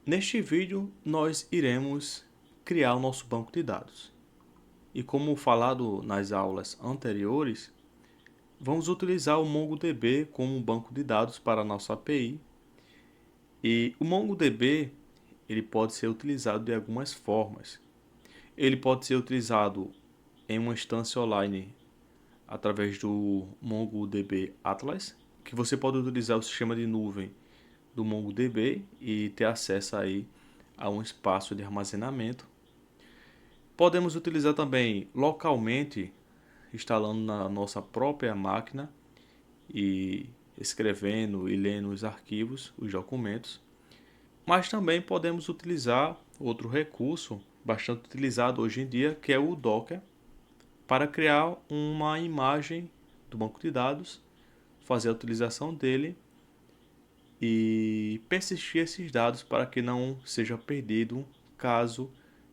Neste vídeo, nós iremos criar o nosso banco de dados. E como falado nas aulas anteriores, vamos utilizar o MongoDB como um banco de dados para a nossa API. E o MongoDB ele pode ser utilizado de algumas formas. Ele pode ser utilizado em uma instância online através do MongoDB Atlas, que você pode utilizar o sistema de nuvem do MongoDB e ter acesso aí a um espaço de armazenamento. Podemos utilizar também localmente, instalando na nossa própria máquina e escrevendo e lendo os arquivos, os documentos. Mas também podemos utilizar outro recurso bastante utilizado hoje em dia, que é o Docker, para criar uma imagem do banco de dados, fazer a utilização dele e persistir esses dados para que não seja perdido caso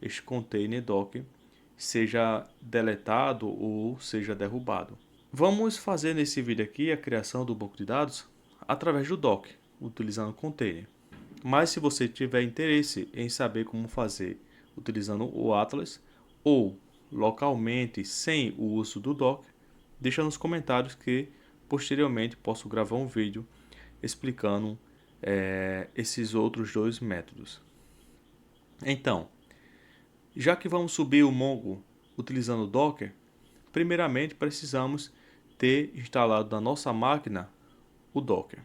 este container Docker seja deletado ou seja derrubado. Vamos fazer nesse vídeo aqui a criação do banco de dados através do Docker, utilizando o container. Mas se você tiver interesse em saber como fazer utilizando o Atlas ou localmente sem o uso do Docker, deixa nos comentários que posteriormente posso gravar um vídeo explicando esses outros dois métodos. Então, já que vamos subir o Mongo utilizando o Docker, primeiramente precisamos ter instalado na nossa máquina o Docker.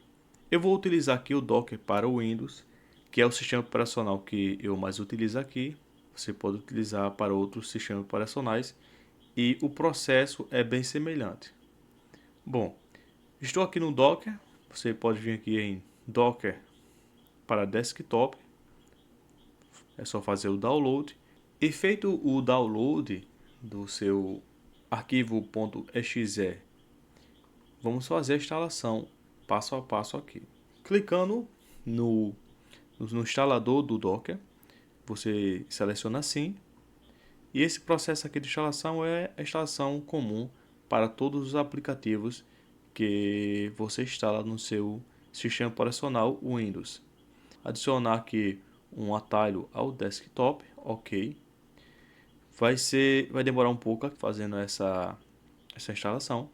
Eu vou utilizar aqui o Docker para o Windows, que é o sistema operacional que eu mais utilizo aqui. Você pode utilizar para outros sistemas operacionais e o processo é bem semelhante. Bom, estou aqui no Docker. Você pode vir aqui em Docker para desktop. É só fazer o download. E feito o download do seu arquivo .exe, vamos fazer a instalação passo a passo aqui. Clicando no instalador do Docker, você seleciona assim. E esse processo aqui de instalação é a instalação comum para todos os aplicativos que você instala no seu sistema operacional Windows. Adicionar aqui um atalho ao desktop, ok. Vai demorar um pouco fazendo essa instalação.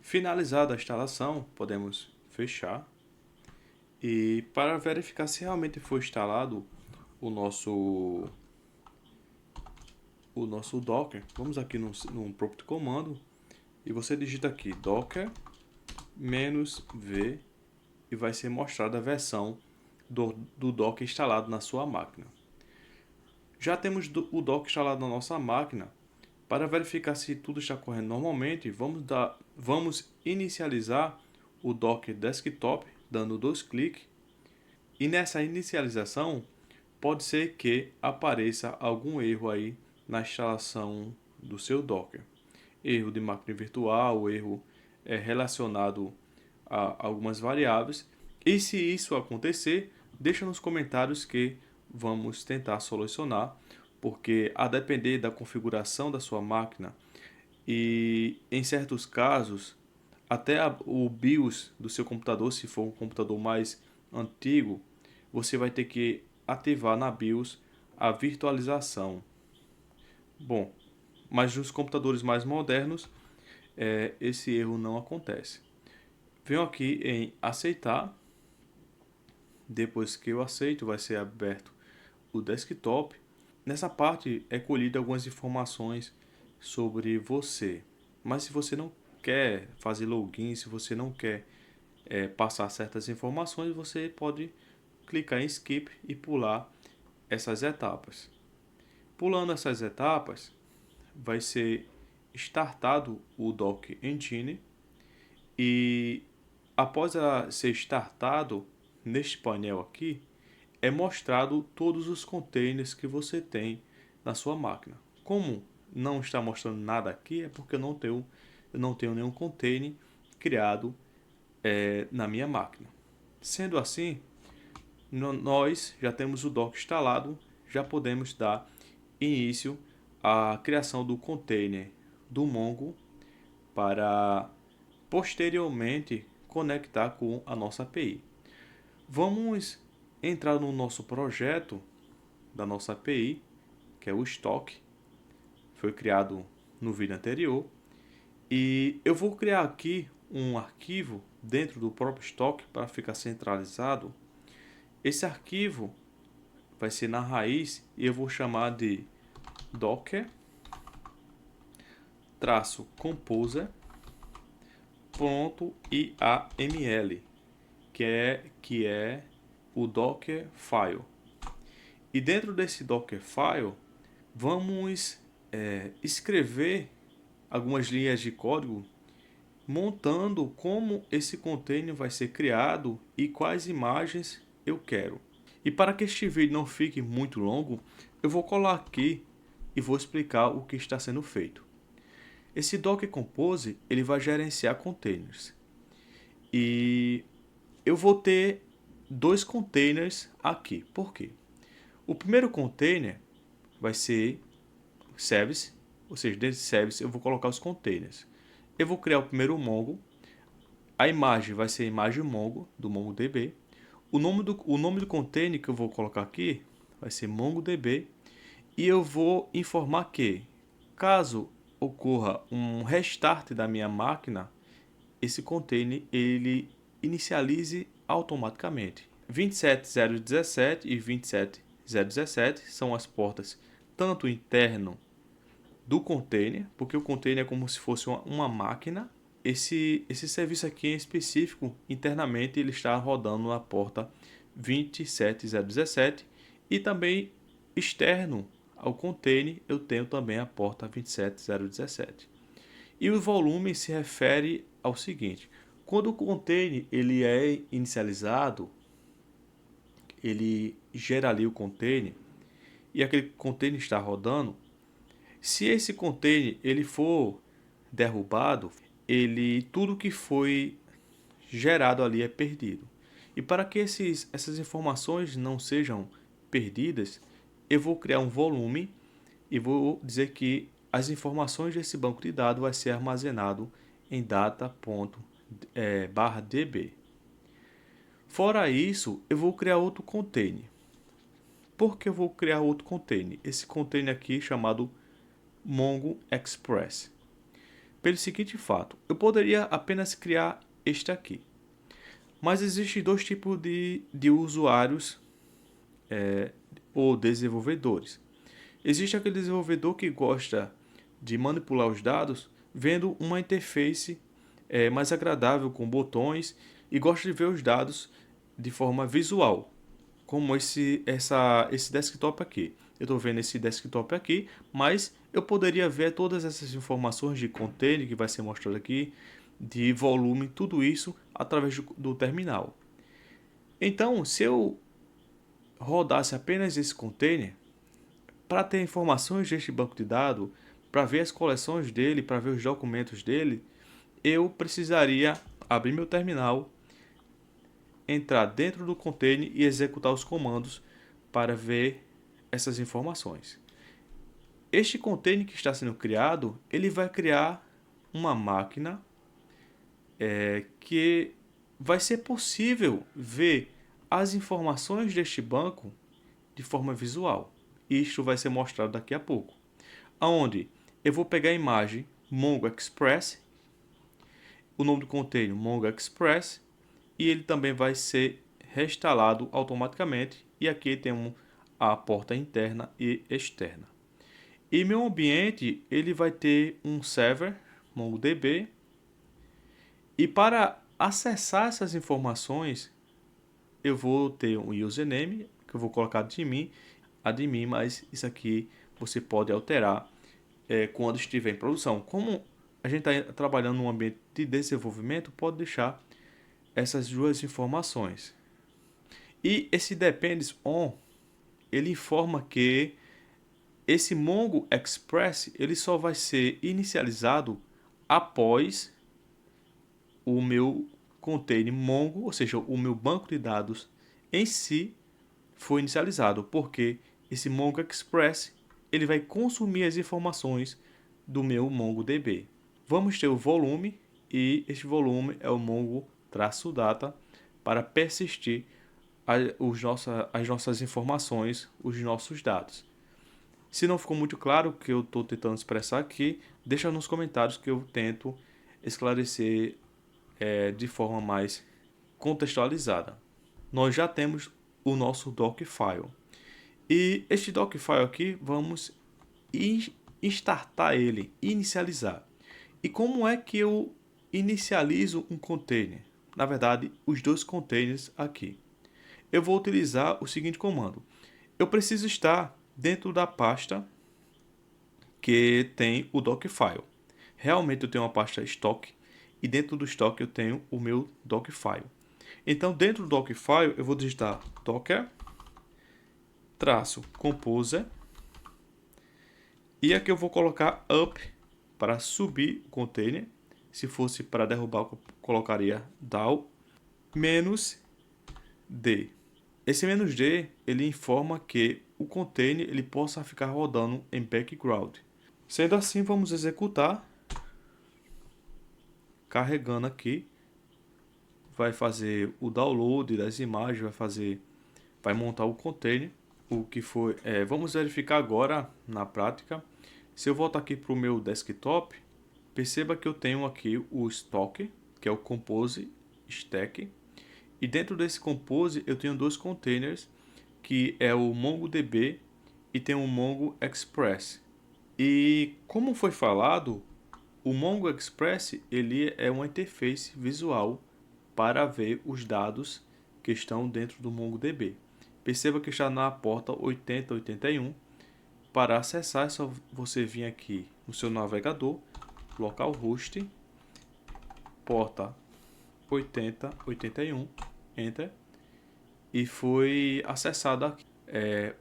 Finalizada a instalação, podemos fechar. E para verificar se realmente foi instalado o nosso Docker, vamos aqui no prompt comando e você digita aqui docker -v e vai ser mostrada a versão do Docker instalado na sua máquina. Já temos o Docker instalado na nossa máquina. Para verificar se tudo está correndo normalmente, vamos inicializar o Docker Desktop dando 2 cliques. E nessa inicialização pode ser que apareça algum erro aí na instalação do seu Docker. Erro de máquina virtual, erro relacionado a algumas variáveis. E se isso acontecer, deixa nos comentários que vamos tentar solucionar, porque a depender da configuração da sua máquina e em certos casos até o BIOS do seu computador, se for um computador mais antigo, você vai ter que ativar na BIOS a virtualização. Bom, mas nos computadores mais modernos esse erro não acontece. Venho aqui em aceitar. Depois que eu aceito, vai ser aberto o desktop. Nessa parte é colhida algumas informações sobre você. Mas se você não quer fazer login, se você não quer passar certas informações, você pode clicar em skip e pular essas etapas. Pulando essas etapas, vai ser startado o Docker Engine e após ser startado, neste painel aqui, é mostrado todos os containers que você tem na sua máquina. Como não está mostrando nada aqui, é porque eu não tenho nenhum container criado na minha máquina. Sendo assim, nós já temos o Docker instalado, já podemos dar início à criação do container do Mongo para posteriormente conectar com a nossa API. Vamos entrar no nosso projeto da nossa API, que é o estoque, foi criado no vídeo anterior, e eu vou criar aqui um arquivo dentro do próprio estoque para ficar centralizado. Esse arquivo vai ser na raiz e eu vou chamar de docker-composer.iaml, que é o Dockerfile. E dentro desse Dockerfile, vamos escrever algumas linhas de código montando como esse container vai ser criado e quais imagens eu quero. E para que este vídeo não fique muito longo, eu vou colar aqui e vou explicar o que está sendo feito. Esse Docker Compose ele vai gerenciar containers. E eu vou ter dois containers aqui. Por quê? O primeiro container vai ser service, ou seja, dentro de service eu vou colocar os containers. Eu vou criar o primeiro Mongo. A imagem vai ser a imagem Mongo, do MongoDB. O nome do container que eu vou colocar aqui vai ser MongoDB. E eu vou informar que, caso ocorra um restart da minha máquina, esse container ele inicialize automaticamente. 27017 e 27017 são as portas tanto interno do container, porque o container é como se fosse uma máquina. Esse serviço aqui em específico, internamente, ele está rodando na porta 27017 e também externo ao container eu tenho também a porta 27017. E o volume se refere ao seguinte: quando o container ele é inicializado, ele gera ali o container e aquele container está rodando. Se esse container ele for derrubado, tudo que foi gerado ali é perdido. E para que essas informações não sejam perdidas, eu vou criar um volume e vou dizer que as informações desse banco de dados vai ser armazenado em data.db. Fora isso, eu vou criar outro container. Por que eu vou criar outro container? Esse container aqui chamado Mongo Express. Pelo seguinte fato, eu poderia apenas criar este aqui. Mas existem dois tipos de usuários ou desenvolvedores. Existe aquele desenvolvedor que gosta de manipular os dados vendo uma interface mais agradável com botões e gosta de ver os dados de forma visual, como esse desktop aqui. Eu estou vendo esse desktop aqui, mas eu poderia ver todas essas informações de container que vai ser mostrado aqui, de volume, tudo isso através do terminal. Então, se eu rodasse apenas esse container, para ter informações deste banco de dados, para ver as coleções dele, para ver os documentos dele, eu precisaria abrir meu terminal, entrar dentro do container e executar os comandos para ver essas informações. Este container que está sendo criado, ele vai criar uma máquina que vai ser possível ver as informações deste banco de forma visual. Isto vai ser mostrado daqui a pouco. Onde eu vou pegar a imagem Mongo Express, o nome do container Mongo Express, e ele também vai ser reinstalado automaticamente. E aqui temos a porta interna e externa. E meu ambiente ele vai ter um server MongoDB. E para acessar essas informações, eu vou ter um username que eu vou colocar admin, mas isso aqui você pode alterar quando estiver em produção. Como a gente está trabalhando num ambiente de desenvolvimento, pode deixar essas duas informações. E esse depends on, ele informa que esse Mongo Express ele só vai ser inicializado após o meu container Mongo, ou seja, o meu banco de dados em si foi inicializado, porque esse Mongo Express ele vai consumir as informações do meu MongoDB. Vamos ter o volume e este volume é o Mongo-data para persistir as nossas informações, os nossos dados. Se não ficou muito claro o que eu estou tentando expressar aqui, deixa nos comentários que eu tento esclarecer de forma mais contextualizada. Nós já temos o nosso Dockfile. E este Dockfile aqui, vamos startar ele, inicializar. E como é que eu inicializo um container? Na verdade, os dois containers aqui. Eu vou utilizar o seguinte comando. Eu preciso estar dentro da pasta que tem o Dockfile. Realmente eu tenho uma pasta estoque e dentro do estoque eu tenho o meu Dockfile. Então, dentro do Dockfile, eu vou digitar docker -composer e aqui eu vou colocar up para subir o container. Se fosse para derrubar, eu colocaria down -d. Esse "-d" ele informa que o container ele possa ficar rodando em background. Sendo assim, vamos executar. Carregando aqui, vai fazer o download das imagens, vai montar o container. O que foi, vamos verificar agora na prática. Se eu voltar aqui para o meu desktop, perceba que eu tenho aqui o estoque, que é o Compose Stack. E dentro desse Compose eu tenho dois containers, que é o MongoDB e tem o Mongo Express. E como foi falado, o Mongo Express ele é uma interface visual para ver os dados que estão dentro do MongoDB. Perceba que está na porta 8081. Para acessar é só você vir aqui no seu navegador, localhost, porta 8081, Enter, e foi acessado aqui,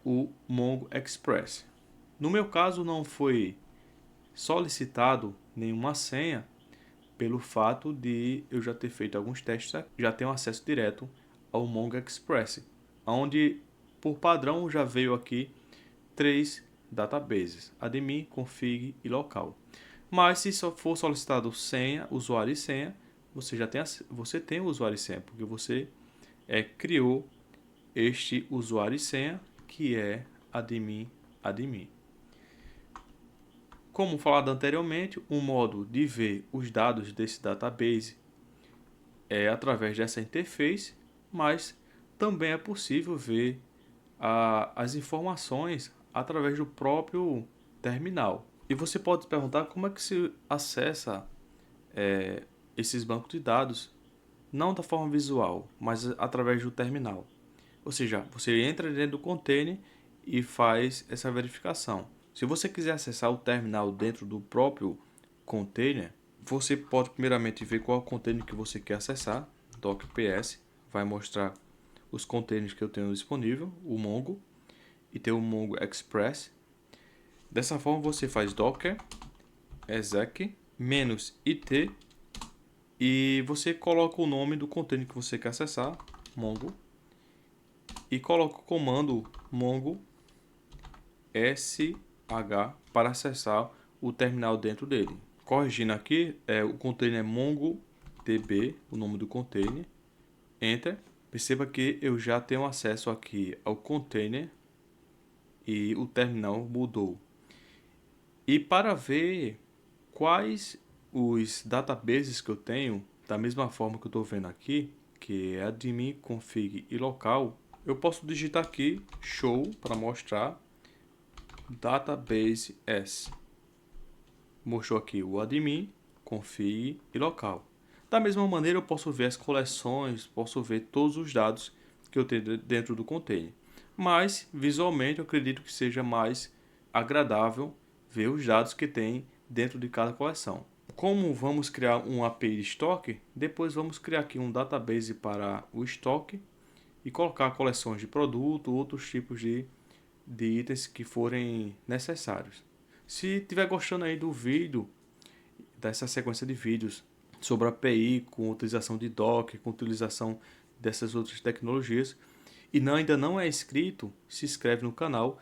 o Mongo Express. No meu caso não foi solicitado nenhuma senha, pelo fato de eu já ter feito alguns testes, já tenho acesso direto ao Mongo Express, onde por padrão já veio aqui 3 databases: admin, config e local. Mas se só for solicitado senha, usuário e senha, você tem o usuário e senha, porque você criou este usuário e senha, que é admin. Como falado anteriormente, um modo de ver os dados desse database é através dessa interface, mas também é possível ver as informações através do próprio terminal. E você pode perguntar como é que se acessa esses bancos de dados, não da forma visual, mas através do terminal. Ou seja, você entra dentro do container e faz essa verificação. Se você quiser acessar o terminal dentro do próprio container, você pode primeiramente ver qual é o container que você quer acessar. Docker.ps vai mostrar os containers que eu tenho disponível, o Mongo, e tem o Mongo Express. Dessa forma você faz docker exec -it e você coloca o nome do container que você quer acessar, Mongo, e coloca o comando mongo sh para acessar o terminal dentro dele. Corrigindo aqui, o container é mongodb, o nome do container, Enter. Perceba que eu já tenho acesso aqui ao container e o terminal mudou. E para ver quais os databases que eu tenho, da mesma forma que eu estou vendo aqui, que é admin, config e local, eu posso digitar aqui show para mostrar database s. Mostrou aqui o admin, config e local. Da mesma maneira eu posso ver as coleções, posso ver todos os dados que eu tenho dentro do container. Mas visualmente eu acredito que seja mais agradável ver os dados que tem dentro de cada coleção. Como vamos criar um API de estoque, depois vamos criar aqui um database para o estoque e colocar coleções de produto, outros tipos de itens que forem necessários. Se estiver gostando aí do vídeo, dessa sequência de vídeos sobre a API, com utilização de Docker, com utilização dessas outras tecnologias, e ainda não é inscrito, se inscreve no canal